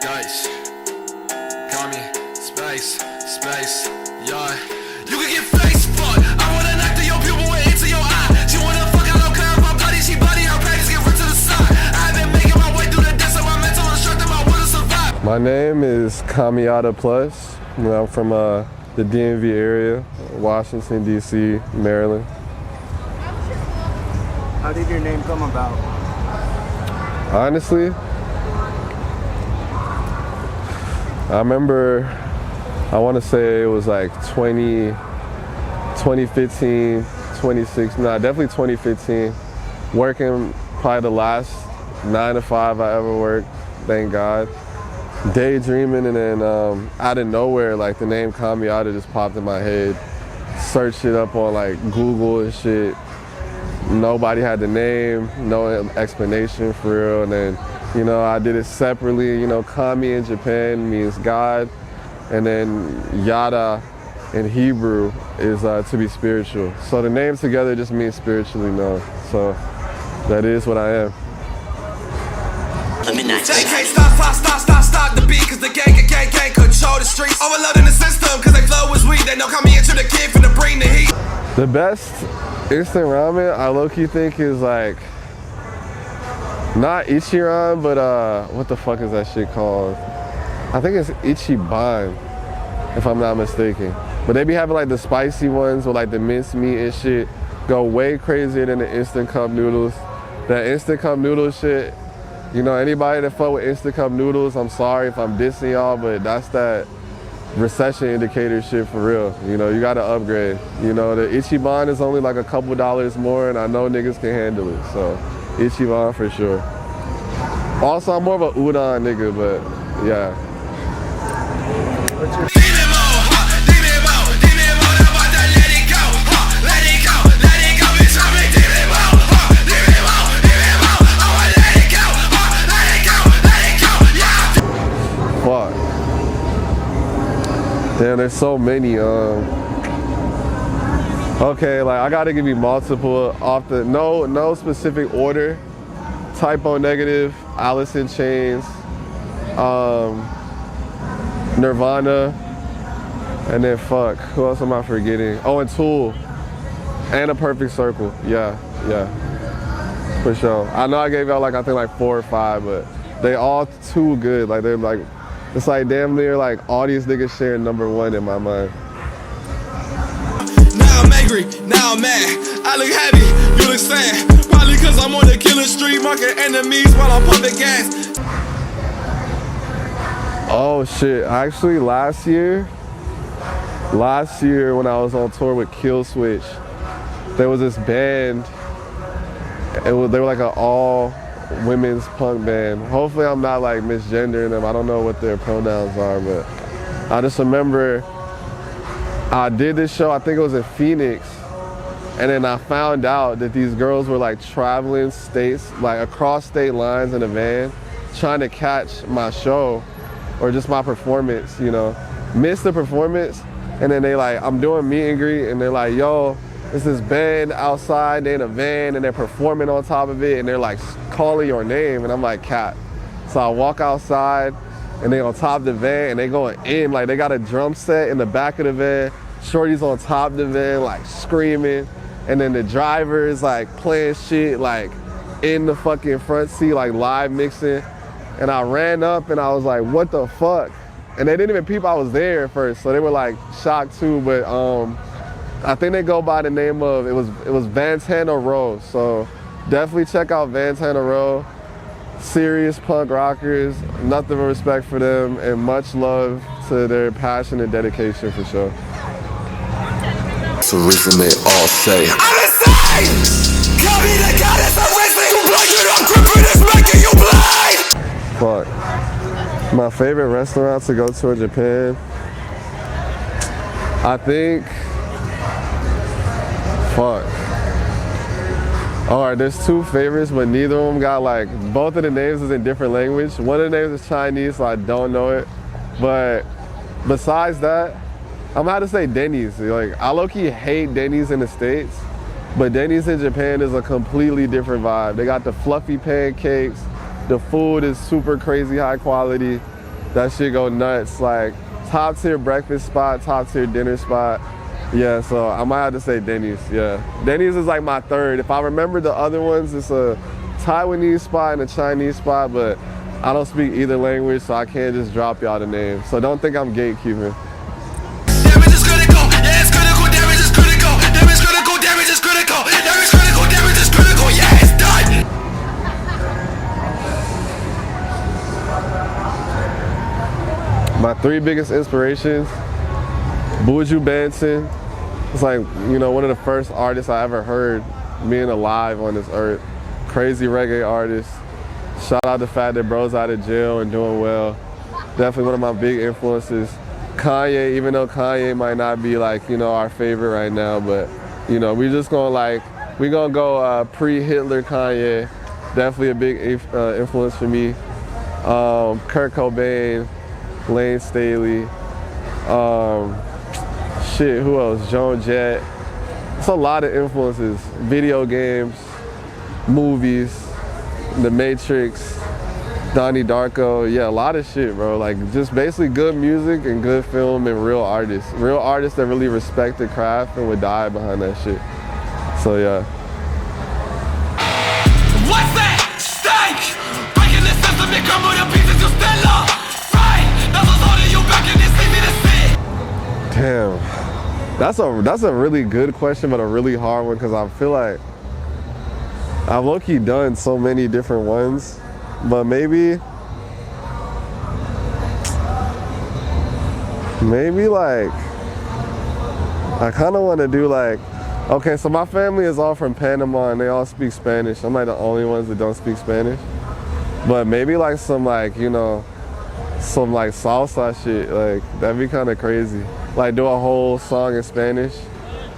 dice. Kami, space, yeah. You can get face fucked. I wanna knock through your pupil and into your eye. She wanna fuck out on cloud, my bloody, she bloody, her panties get ripped to the side. I've been making my way through the depths of my mental instructor, my will to survive. My name is Kamiyada Plus. I'm from the DMV area, Washington, D.C., Maryland. How did your name come about? Honestly, I remember, I want to say it was like 2015, 2016, nah, definitely 2015. Working probably the last 9 to 5 I ever worked, thank God. Daydreaming, and then out of nowhere, like the name Kamiyada just popped in my head. Searched it up on like Google and shit. Nobody had the name, no explanation for real. And then, you know, I did it separately. You know, Kami in Japan means God, and then Yada in Hebrew is to be spiritual. So the name together just means spiritually known. So that is what I am. They can't stop the beat, cause the gang control the streets. Overloading the system, cause they flow is weak. They know kamiyada the kid finna bring the heat. The best instant ramen I low-key think is like, not Ichiran, but what the fuck is that shit called? I think it's Ichiban, if I'm not mistaken. But they be having like the spicy ones with like the minced meat and shit. Go way crazier than the instant cup noodles. That instant cup noodle shit, you know, anybody that fuck with instant cup noodles, I'm sorry if I'm dissing y'all, but that's that recession indicator shit for real. You know, you gotta upgrade. You know, the Ichiban is only like a couple dollars more, and I know niggas can handle it, so Ichiban for sure. Also, I'm more of a udon nigga, but yeah. Fuck. Damn, there's so many. Okay, like I gotta give you multiple off the no specific order. Typo Negative, Alice in Chains, Nirvana, and then fuck, who else am I forgetting? Oh, and Tool, and A Perfect Circle. Yeah, for sure. I know I gave y'all like I think like 4 or 5, but they all too good. Like they're like, it's like damn near like all these niggas sharing #1 in my mind. Now I'm angry, now I'm mad. I look happy, you look sad. Probably cause I'm on the killer street, marking enemies while I'm pumping gas. Oh shit, actually last year when I was on tour with Kill Switch, there was this band. They were like an all women's punk band. Hopefully I'm not like misgendering them. I don't know what their pronouns are, but I just remember I did this show, I think it was in Phoenix, and then I found out that these girls were like traveling states, like across state lines in a van, trying to catch my show or just my performance, you know. Missed the performance, and then they like, I'm doing meet and greet, and they're like, yo, it's this band outside, they in a van, and they're performing on top of it, and they're like calling your name, and I'm like, Cat. So I walk outside, and they on top of the van, and they going in, like they got a drum set in the back of the van, shorty's on top of the van, like screaming, and then the driver is like playing shit, like in the fucking front seat, like live mixing, and I ran up, and I was like, what the fuck? And they didn't even peep I was there at first, so they were like shocked too, but I think they go by the name of, it was Vantana Row, so definitely check out Vantana Row. Serious punk rockers, nothing but respect for them, and much love to their passion and dedication for sure. So reason they all say, I'm insane! Kami the goddess arisen! You blind, I'm gripping this, making you blind! Fuck. My favorite restaurant to go to in Japan, I think, fuck. All right, there's 2 favorites, but neither of them got like, both of the names is in different language. One of the names is Chinese, so I don't know it. But besides that, I'm gonna have to say Denny's. Like, I low-key hate Denny's in the States, but Denny's in Japan is a completely different vibe. They got the fluffy pancakes, the food is super crazy high quality, That shit go nuts. Like top tier breakfast spot, top tier dinner spot. Yeah, so I might have to say Denny's. Yeah, Denny's is like my third. If I remember the other ones, it's a Taiwanese spot and a Chinese spot, but I don't speak either language, so I can't just drop y'all the name. So don't think I'm gatekeeping. Damage is critical, yeah, it's critical, damage is critical, damage critical, damage is critical, damage critical, damage is critical, yeah, it's done! My three biggest inspirations, Buju Banton. It's like, you know, one of the first artists I ever heard being alive on this earth. Crazy reggae artist. Shout out to the fact that bro's out of jail and doing well. Definitely one of my big influences. Kanye, even though Kanye might not be like, you know, our favorite right now, but, you know, we just gonna like, we gonna go pre-Hitler Kanye. Definitely a big influence for me. Kurt Cobain, Lane Staley, shit, who else? Joan Jett. It's a lot of influences. Video games, movies, The Matrix, Donnie Darko. Yeah, a lot of shit, bro. Like just basically good music and good film and real artists. Real artists that really respect the craft and would die behind that shit. So yeah. What's that? Stank! Breaking the system and crumble the pieces you still love. Right! That's what's holding you back and it's easy to see. Damn. That's a really good question, but a really hard one because I feel like I've low-key done so many different ones, but maybe like, I kind of want to do like, okay, so my family is all from Panama and they all speak Spanish. I'm like the only ones that don't speak Spanish. But maybe like some like, you know, some like salsa shit, like that'd be kind of crazy. Like do a whole song in Spanish,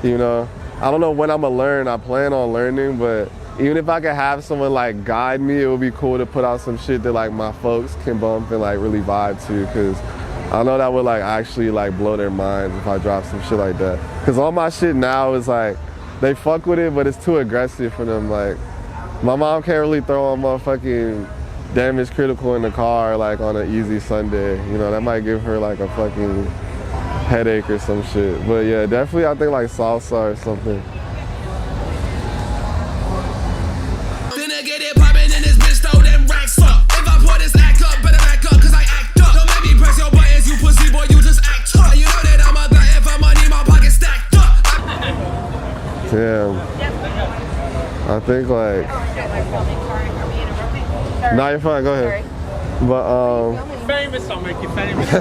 you know. I don't know when I'm gonna learn, I plan on learning, but even if I could have someone like guide me, it would be cool to put out some shit that like my folks can bump and like really vibe to, cause I know that would like actually like blow their minds if I drop some shit like that. Cause all my shit now is like, they fuck with it, but it's too aggressive for them. Like, my mom can't really throw on motherfucking Damage Critical in the car like on an easy Sunday. You know, that might give her like a fucking headache or some shit. But yeah, definitely I think like salsa or something. Damn. I think like. Nah, you're fine. Go ahead. But famous, I'll make you famous.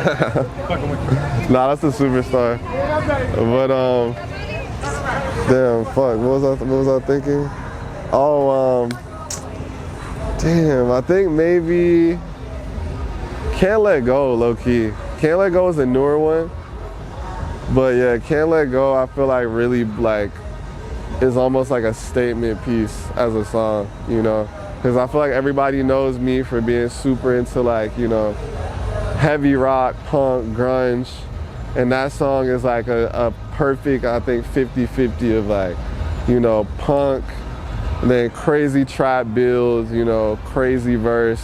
Nah, that's a superstar. But damn, fuck. What was I thinking? Oh, damn. I think maybe Can't Let Go, low key. Can't Let Go is a newer one. But yeah, Can't Let Go, I feel like really like is almost like a statement piece as a song, you know? Because I feel like everybody knows me for being super into like, you know, heavy rock, punk, grunge. And that song is like a perfect, I think, 50-50 of like, you know, punk, and then crazy trap builds, you know, crazy verse,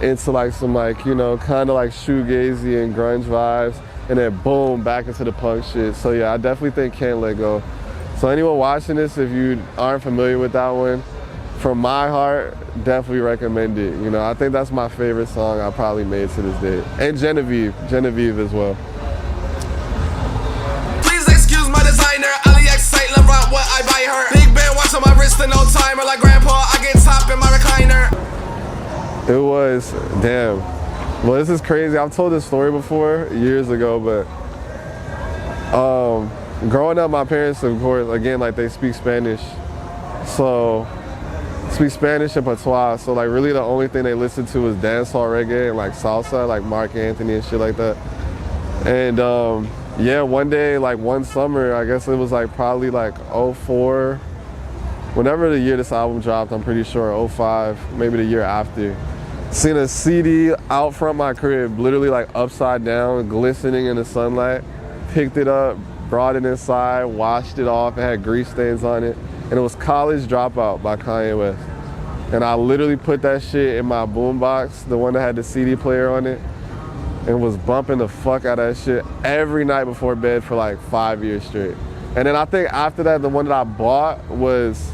into like some like, you know, kind of like shoegazy and grunge vibes. And then boom, back into the punk shit. So yeah, I definitely think Can't Let Go. So anyone watching this, if you aren't familiar with that one, from my heart, definitely recommend it. You know, I think that's my favorite song I probably made to this day. And Genevieve as well. Please excuse my designer, AliEx ain't love out what I buy her. Big band watch on my wrist and no timer, like grandpa, I get top in my recliner. It was, damn. Well, this is crazy. I've told this story before, years ago, but growing up, my parents, of course, again, like they speak Spanish. So, speak Spanish and patois. So like really the only thing they listen to is dancehall reggae and like salsa, like Mark Anthony and shit like that. And yeah, one day, like one summer, I guess it was like probably like 04, whenever the year this album dropped, I'm pretty sure 05, maybe the year after. Seen a CD out front my crib, literally like upside down, glistening in the sunlight. Picked it up, brought it inside, washed it off. It had grease stains on it. And it was College Dropout by Kanye West. And I literally put that shit in my boombox, the one that had the CD player on it. and was bumping the fuck out of that shit every night before bed for like 5 years straight. And then I think after that, the one that I bought was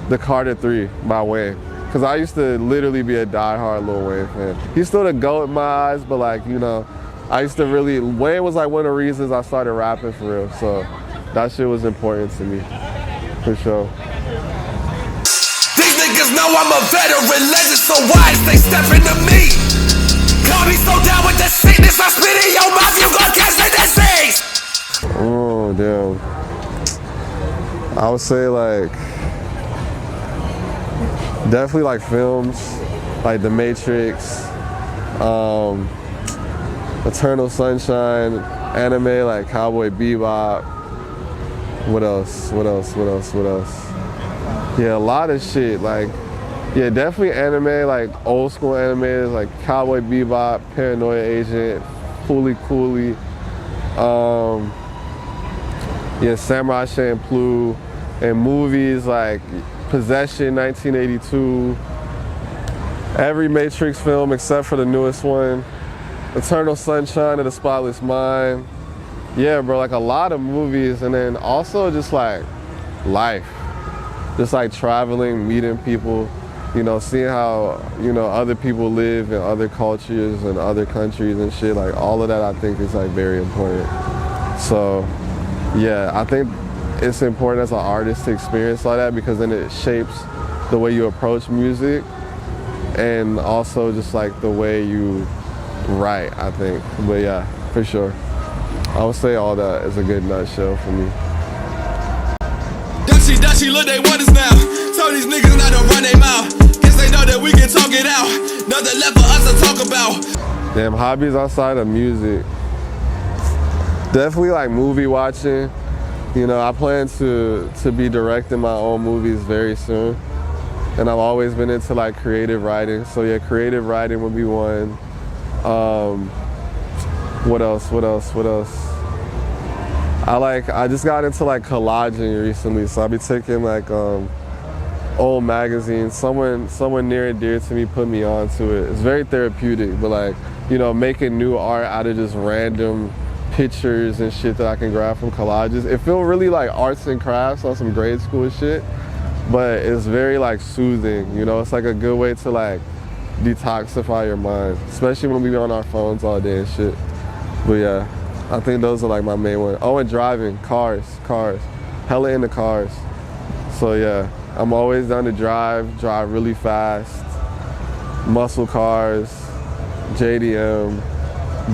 the Carter 3 by Wayne. Cause I used to literally be a diehard Lil Wayne fan. He's still the GOAT in my eyes, but like, you know, I used to really, Wayne was like one of the reasons I started rapping for real. So that shit was important to me, for sure. These niggas know I'm a veteran legend, so why is they stepping to me? Call me so down with the sickness, I spit in your mouth, you gon' catch the disease. Oh, damn. I would say like, definitely like films, like The Matrix, Eternal Sunshine, anime like Cowboy Bebop. What else? Yeah, a lot of shit. Like, yeah, definitely anime, like old school animes like Cowboy Bebop, Paranoia Agent, Fooly Cooly, yeah, Samurai Champloo, and movies like Possession, 1982, every Matrix film except for the newest one, Eternal Sunshine of the Spotless Mind. Yeah, bro, like a lot of movies, and then also just like life. Just like traveling, meeting people, you know, seeing how, you know, other people live in other cultures and other countries and shit. Like all of that I think is like very important. So yeah, I think it's important as an artist to experience like that, because then it shapes the way you approach music and also just like the way you write, I think. But yeah, for sure. I would say all that is a good nutshell for me. Dashi, look, they want us now. Tell these niggas not to run their mouth. Guess they know that we can talk it out. Nothing left for us to talk about. Damn, hobbies outside of music. Definitely like movie watching. You know, I plan to be directing my own movies very soon. And I've always been into like creative writing. So yeah, creative writing would be one. What else? I just got into like collaging recently. So I'll be taking like old magazines. Someone near and dear to me put me onto it. It's very therapeutic, but like, you know, making new art out of just random pictures and shit that I can grab from collages. It feels really like arts and crafts on some grade school shit, but it's very like soothing, you know? It's like a good way to like detoxify your mind, especially when we be on our phones all day and shit. But yeah, I think those are like my main ones. Oh, and driving, cars, hella into cars. So yeah, I'm always down to drive really fast, muscle cars, JDM,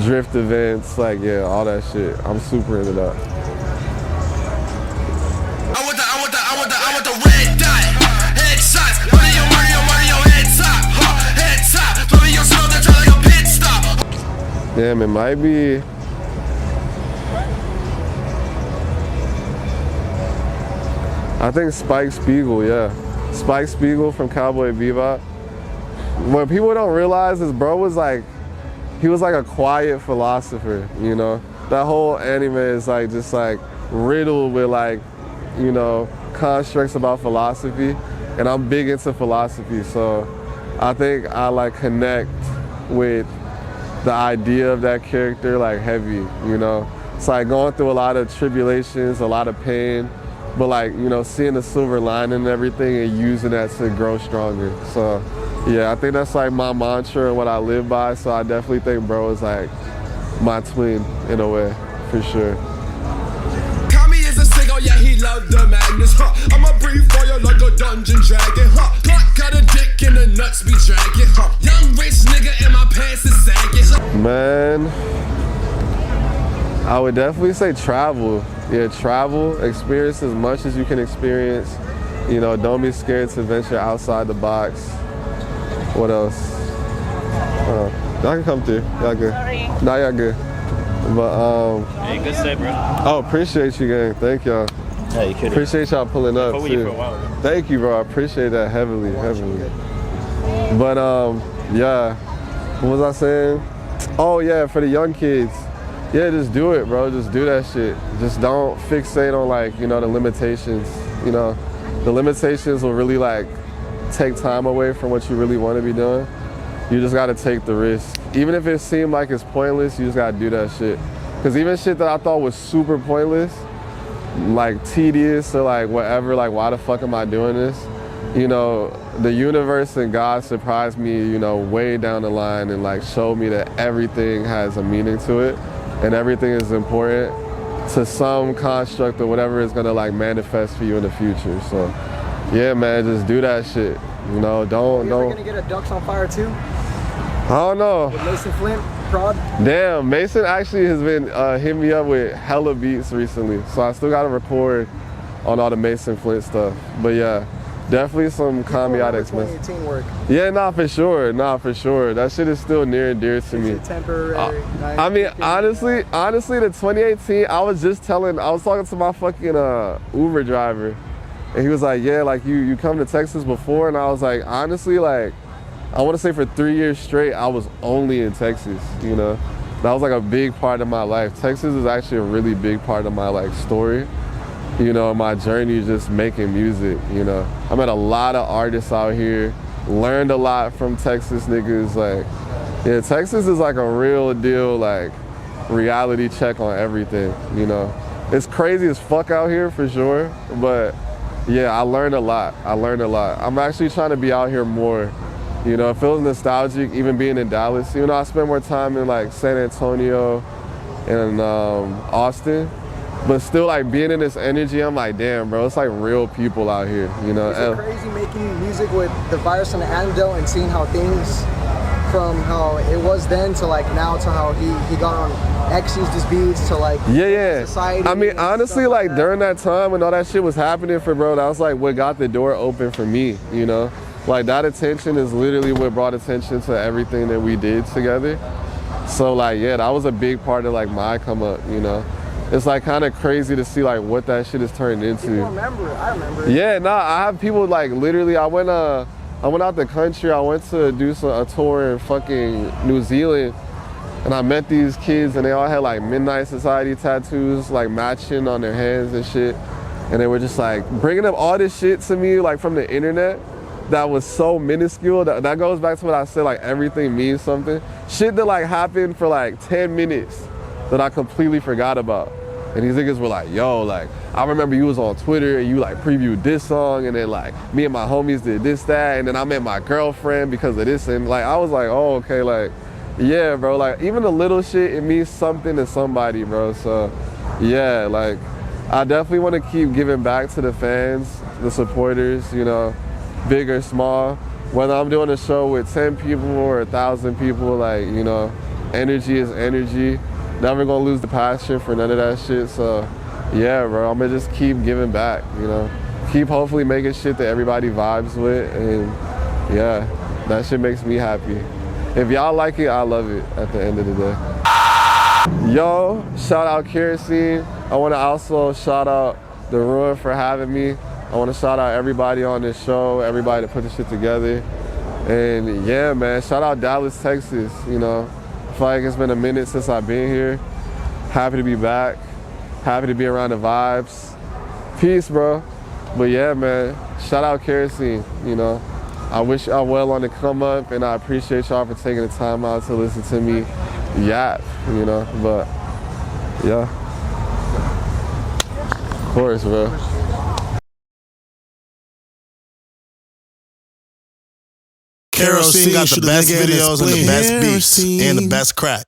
drift events, like yeah, all that shit. I'm super into that. I want the red dot. Headshots, Mario, head top. Head top, put me on slow, then try like a pit stop. Damn, it might be. I think Spike Spiegel, yeah. Spike Spiegel from Cowboy Bebop. What people don't realize is bro was like, he was like a quiet philosopher, you know? That whole anime is like just like riddled with like, you know, constructs about philosophy. And I'm big into philosophy, so I think I like connect with the idea of that character like heavy, you know? It's like going through a lot of tribulations, a lot of pain, but like, you know, seeing the silver lining and everything and using that to grow stronger. So yeah, I think that's like my mantra and what I live by. So I definitely think bro is like my twin in a way, for sure. Kami is a singer, yeah, he loved the madness, huh? I'ma breathe fire like a dungeon dragon, huh? Got a dick and the nuts be dragging, huh? Young rich nigga and my pants is sagging, huh? Man, I would definitely say travel. Yeah, travel, experience as much as you can experience. You know, don't be scared to venture outside the box. What else? Y'all can come through. Y'all good. Sorry. Nah, y'all good. But Hey, good stay, bro. oh, appreciate you, gang. Thank y'all. Yeah, you kidding? Appreciate y'all pulling up Been with you too. for a while, man. Thank you, bro. I appreciate that heavily. But yeah. What was I saying? Oh yeah, for the young kids. Yeah, just do it, bro. Just do that shit. Just don't fixate on like, you know, the limitations. You know, the limitations will really like take time away from what you really want to be doing. you just gotta take the risk. Even if it seemed like it's pointless, you just gotta do that shit. Cause even shit that I thought was super pointless, like tedious or like whatever, like why the fuck am I doing this? You know, the universe and God surprised me, you know, way down the line and like showed me that everything has a meaning to it and everything is important to some construct or whatever is gonna like manifest for you in the future. So yeah, man, just do that shit. You know, don't. Are you ever gonna get a Ducks on Fire too? I don't know. With Mason Flint, prod? Damn, Mason actually has been hitting me up with hella beats recently. So I still gotta record on all the Mason Flint stuff. But yeah, definitely some Kamiyada expensive. 2018 work. Yeah, nah, for sure. Nah, for sure. That shit is still near and dear to me. Temporary. I mean, honestly, the 2018, I was talking to my fucking Uber driver. And he was like, yeah, like you come to Texas before? And I was like, honestly, like, I want to say for 3 years straight, I was only in Texas, you know? That was like a big part of my life. Texas is actually a really big part of my like story. You know, my journey just making music, you know? I met a lot of artists out here, learned a lot from Texas niggas. Like, yeah, Texas is like a real deal, like, reality check on everything, you know? It's crazy as fuck out here for sure, but yeah, I learned a lot. I'm actually trying to be out here more. You know, it feels nostalgic, even being in Dallas. You know, I spend more time in like San Antonio and Austin, but still like being in this energy, I'm like, damn, bro, it's like real people out here, you know? Is it crazy making music with the virus and the antidote and seeing how things, from how it was then to like now to how he got on X used his beats to like society. I mean, honestly, like during that time when all that shit was happening for bro, that was like what got the door open for me, you know? Like that attention is literally what brought attention to everything that we did together. So like, yeah, that was a big part of like my come up, you know? It's like kind of crazy to see like what that shit has turned into. People remember it, I remember it. Yeah, nah, I have people like literally, I went out the country, I went to do a tour in fucking New Zealand, and I met these kids and they all had like Midnight Society tattoos like matching on their hands and shit. And they were just like bringing up all this shit to me like from the internet that was so minuscule. That goes back to what I said, like everything means something. Shit that like happened for like 10 minutes that I completely forgot about. And these niggas were like, yo, like, I remember you was on Twitter and you like previewed this song and then like me and my homies did this, that, and then I met my girlfriend because of this. And like, I was like, oh, okay, like, yeah, bro, like even the little shit, it means something to somebody, bro. So yeah, like I definitely want to keep giving back to the fans, the supporters, you know, big or small. Whether I'm doing a show with 10 people or 1,000 people, like, you know, energy is energy. Never gonna lose the passion for none of that shit. So yeah, bro, I'm gonna just keep giving back, you know. Keep hopefully making shit that everybody vibes with, and yeah, that shit makes me happy. If y'all like it, I love it at the end of the day. Yo, shout out Ker Sene. I wanna also shout out The Ruin for having me. I wanna shout out everybody on this show, everybody that put this shit together. And yeah, man, shout out Dallas, Texas, you know. I feel like it's been a minute since I've been here. Happy to be back. Happy to be around the vibes. Peace, bro. But yeah, man, shout out Ker Sene, you know. I wish y'all well on the come up, and I appreciate y'all for taking the time out to listen to me yap, you know. But yeah, of course, bro. Ker Sene got the best videos and the best beats and the best crack.